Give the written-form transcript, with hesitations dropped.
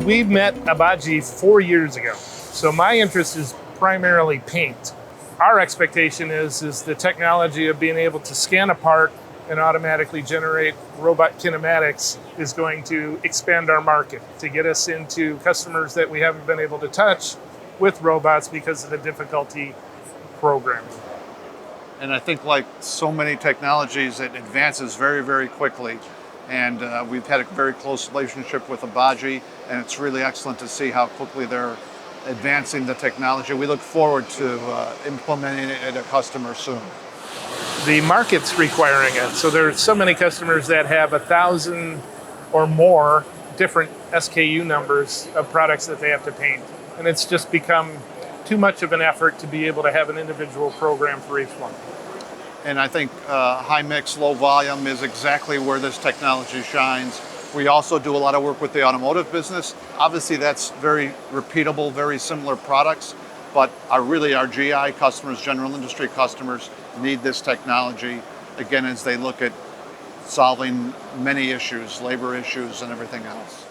We met ABAGY 4 years ago. So my interest is primarily paint. Our expectation is the technology of being able to scan a part and automatically generate robot kinematics is going to expand our market to get us into customers that we haven't been able to touch with robots because of the difficulty programming. And I think like so many technologies, it advances very, very quickly. And we've had a very close relationship with ABAGY, and it's really excellent to see how quickly they're advancing the technology. We look forward to implementing it at a customer soon. The market's requiring it. So there's so many customers that have 1,000 or more different SKU numbers of products that they have to paint. And it's just become too much of an effort to be able to have an individual program for each one. And I think high mix, low volume is exactly where this technology shines. We also do a lot of work with the automotive business. Obviously that's very repeatable, very similar products, but our GI customers, general industry customers, need this technology, again, as they look at solving many issues, labor issues and everything else.